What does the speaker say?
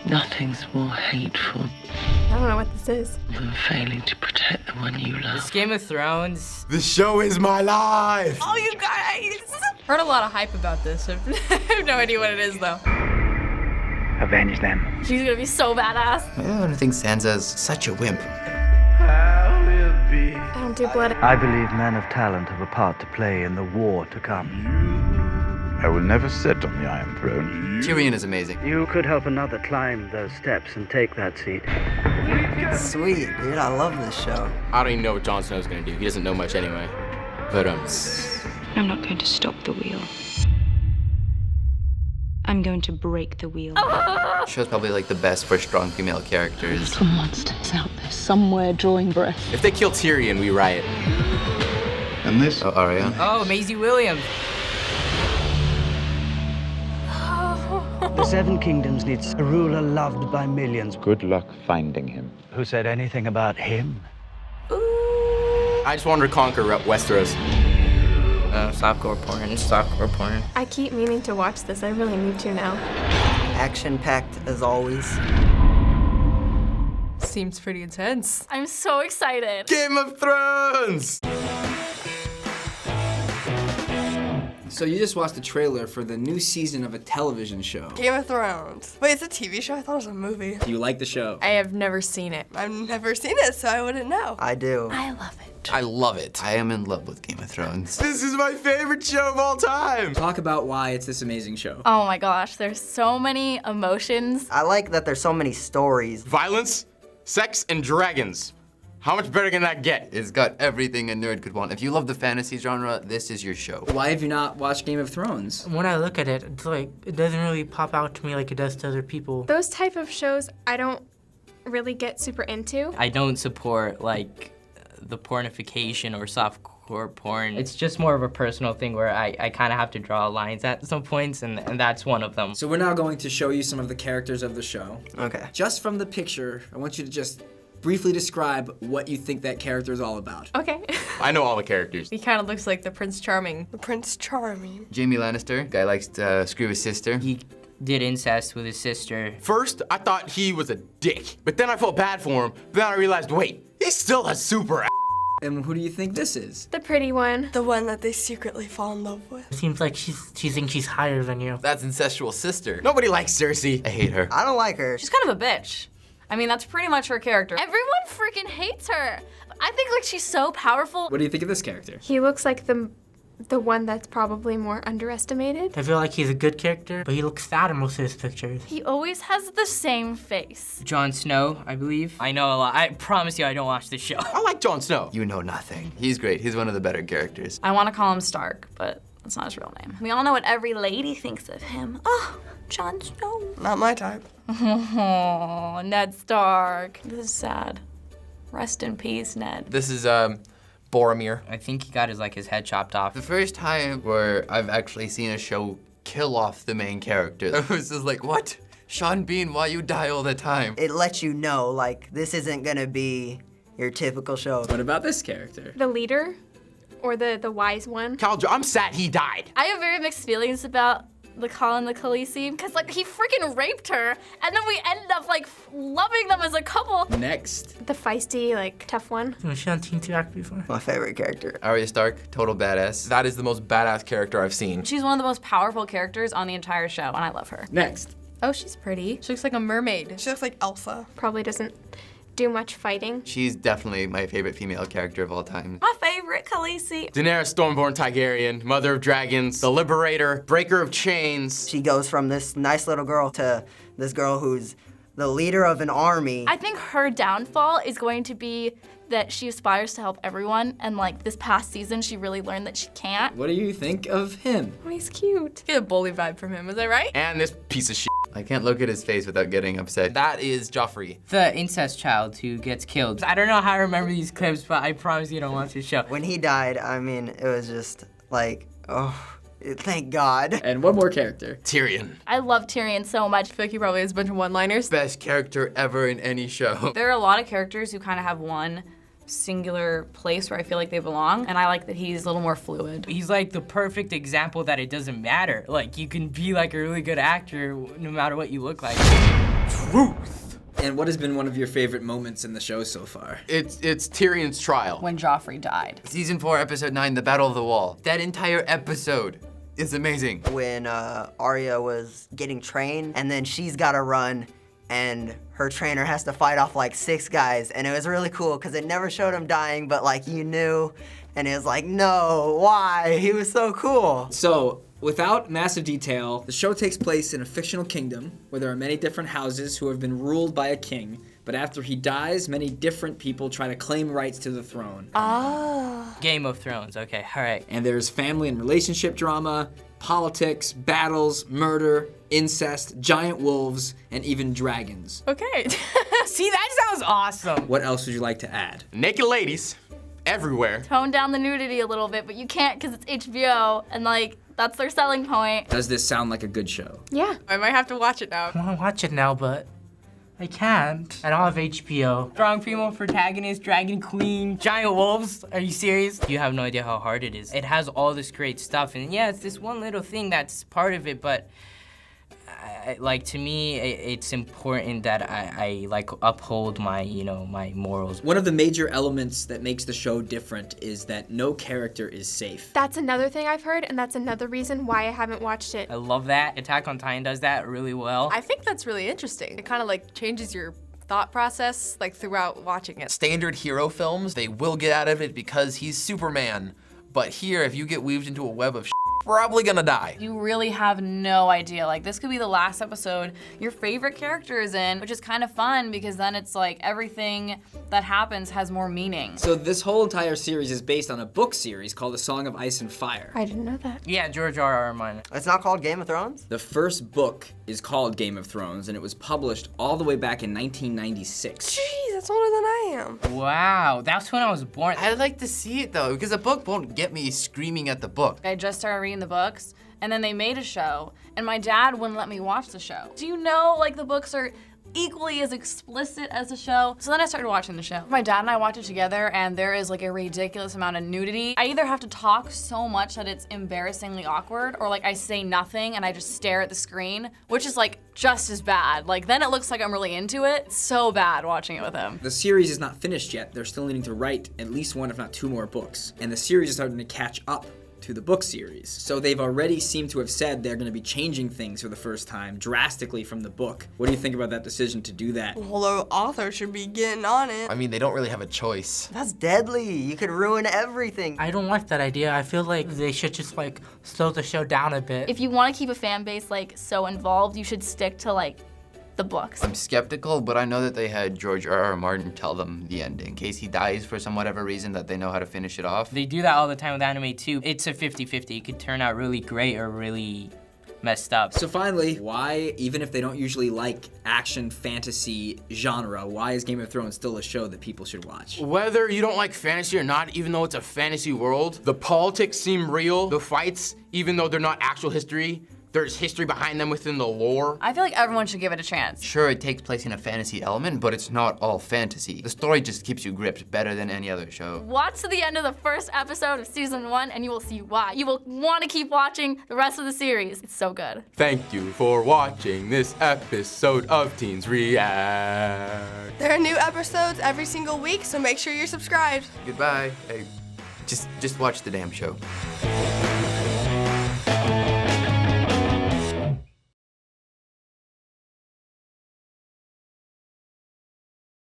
Nothing's more hateful I don't know what this is. than failing to protect the one you love. This Game of Thrones. The show is my life! Oh, you guys! Heard a lot of hype about this. I have no idea what it is, though. Avenge them. She's gonna be so badass. I don't think Sansa's such a wimp. I don't do blood. I believe men of talent have a part to play in the war to come. I will never sit on the Iron Throne. Tyrion is amazing. You could help another climb those steps and take that seat. Sweet, dude. I love this show. I don't even know what Jon Snow's gonna do. He doesn't know much anyway. But I'm not going to stop the wheel. I'm going to break the wheel. The show's probably like the best for strong female characters. Little monsters out there somewhere drawing breath. if they kill Tyrion, we riot. And this? Oh, Arya. Oh, Maisie Williams. The Seven Kingdoms needs a ruler loved by millions. Good luck finding him. Who said anything about him? I just wanted to conquer Westeros. Softcore porn. I keep meaning to watch this. I really need to now. Action-packed as always. Seems pretty intense. I'm so excited. Game of Thrones! So you just watched the trailer for the new season of a television show. Game of Thrones. Wait, it's a TV show? I thought it was a movie. Do you like the show? I have never seen it. I've never seen it, so I wouldn't know. I do. I love it. I love it. I am in love with Game of Thrones. This is my favorite show of all time! Talk about why it's this amazing show. Oh my gosh, there's so many emotions. I like that there's so many stories. Violence, sex, and dragons. How much better can that get? It's got everything a nerd could want. If you love the fantasy genre, this is your show. Why have you not watched Game of Thrones? When I look at it, it's like, it doesn't really pop out to me like it does to other people. Those type of shows I don't really get super into. I don't support, like, the pornification or softcore porn. It's just more of a personal thing where I kind of have to draw lines at some points, and that's one of them. So we're now going to show you some of the characters of the show. Okay. Just from the picture, I want you to just briefly describe what you think that character is all about. Okay. I know all the characters. He kind of looks like the Prince Charming. The Prince Charming. Jamie Lannister, guy likes to screw his sister. He did incest with his sister. First, I thought he was a dick, but then I felt bad for him. Then I realized, wait, he's still a super ass. And who do you think this is? The pretty one. The one that they secretly fall in love with. It seems like she thinks she's higher than you. That's incestual sister. Nobody likes Cersei. I hate her. I don't like her. She's kind of a bitch. I mean, that's pretty much her character. Everyone freaking hates her. I think like she's so powerful. What do you think of this character? He looks like the one that's probably more underestimated. I feel like he's a good character, but he looks fat in most of his pictures. He always has the same face. Jon Snow, I believe. I know a lot. I promise you I don't watch this show. I like Jon Snow. You know nothing. He's great. He's one of the better characters. I want to call him Stark, but that's not his real name. We all know what every lady thinks of him. Oh, Jon Snow. Not my type. Oh, Ned Stark. This is sad. Rest in peace, Ned. This is, Boromir. I think he got his head chopped off. The first time where I've actually seen a show kill off the main character, I was just like, what? Sean Bean, why you die all the time? It lets you know, like, this isn't gonna be your typical show. What about this character? The leader, or the wise one. I'm sad he died. I have very mixed feelings about the Colin the Khaleesi, because like he freaking raped her, and then we ended up like loving them as a couple. Next. The feisty, like tough one. Was she on Teen Act before? My favorite character. Arya Stark, total badass. That is the most badass character I've seen. She's one of the most powerful characters on the entire show, and I love her. Next. Oh, she's pretty. She looks like a mermaid. She looks like Elsa. Probably doesn't do much fighting. She's definitely my favorite female character of all time. My favorite, Khaleesi. Daenerys Stormborn Targaryen, Mother of Dragons, the Liberator, Breaker of Chains. She goes from this nice little girl to this girl who's the leader of an army. I think her downfall is going to be that she aspires to help everyone, and like this past season, she really learned that she can't. What do you think of him? Oh, he's cute. Get a bully vibe from him, is that right? And this piece of shit. I can't look at his face without getting upset. That is Joffrey. The incest child who gets killed. I don't know how I remember these clips, but I promise you don't watch this show. When he died, I mean, it was just like, oh, thank God. And one more character. Tyrion. I love Tyrion so much. I feel like he probably has a bunch of one-liners. Best character ever in any show. There are a lot of characters who kind of have one singular place where I feel like they belong, and I like that he's a little more fluid. He's like the perfect example that it doesn't matter. Like, you can be like a really good actor no matter what you look like. truth. And what has been one of your favorite moments in the show so far? It's Tyrion's trial. When Joffrey died. Season 4, episode 9, The Battle of the Wall. That entire episode is amazing. When Arya was getting trained, and then she's got to run, and her trainer has to fight off like 6 guys, and it was really cool because it never showed him dying, but like you knew, and it was like, no, why? He was so cool. So, without massive detail, the show takes place in a fictional kingdom where there are many different houses who have been ruled by a king, but after he dies, many different people try to claim rights to the throne. Game of Thrones, okay, all right. And there's family and relationship drama, politics, battles, murder, incest, giant wolves, and even dragons. Okay. See, that sounds awesome. What else would you like to add? Naked ladies everywhere. Tone down the nudity a little bit, but you can't because it's HBO, and like, that's their selling point. Does this sound like a good show? Yeah. I might have to watch it now. I want to watch it now, but I can't. I don't have HBO. Strong female protagonist, dragon queen, giant wolves. Are you serious? You have no idea how hard it is. It has all this great stuff, and yeah, it's this one little thing that's part of it, but like to me, it's important that I like uphold my, you know, my morals. One of the major elements that makes the show different is that no character is safe. That's another thing I've heard, and that's another reason why I haven't watched it. I love that. Attack on Titan does that really well. I think that's really interesting. It kind of like changes your thought process like throughout watching it. Standard hero films, they will get out of it because he's Superman. But here, if you get weaved into a web of probably gonna die. You really have no idea. Like, this could be the last episode your favorite character is in, which is kind of fun because then it's like everything that happens has more meaning. So this whole entire series is based on a book series called A Song of Ice and Fire. I didn't know that. Yeah, George R.R. Martin. It's not called Game of Thrones? The first book is called Game of Thrones, and it was published all the way back in 1996. Jeez, that's older than I am. Wow, that's when I was born. I'd like to see it though, because a book won't get me screaming at the book. I just started reading the books, and then they made a show, and my dad wouldn't let me watch the show. Do you know, like, the books are equally as explicit as the show? So then I started watching the show. My dad and I watch it together, and there is like a ridiculous amount of nudity. I either have to talk so much that it's embarrassingly awkward, or like I say nothing and I just stare at the screen, which is like just as bad. Like, then it looks like I'm really into it. It's so bad watching it with him. The series is not finished yet. They're still needing to write at least 1, if not 2 more books. And the series is starting to catch up to the book series. So they've already seemed to have said they're gonna be changing things for the first time drastically from the book. What do you think about that decision to do that? Well, the author should be getting on it. I mean, they don't really have a choice. That's deadly. You could ruin everything. I don't like that idea. I feel like they should just like slow the show down a bit. If you want to keep a fan base like so involved, you should stick to like the books. I'm skeptical, but I know that they had George R.R. Martin tell them the ending in case he dies for some whatever reason that they know how to finish it off. They do that all the time with anime too. It's a 50-50. It could turn out really great or really messed up. So finally, why, even if they don't usually like action fantasy genre, why is Game of Thrones still a show that people should watch? Whether you don't like fantasy or not, even though it's a fantasy world, the politics seem real. The fights, even though they're not actual history, there's history behind them within the lore. I feel like everyone should give it a chance. Sure, it takes place in a fantasy element, but it's not all fantasy. The story just keeps you gripped better than any other show. Watch to the end of the first episode of season 1 and you will see why. You will want to keep watching the rest of the series. It's so good. Thank you for watching this episode of Teens React. There are new episodes every single week, so make sure you're subscribed. Goodbye. Hey, just watch the damn show.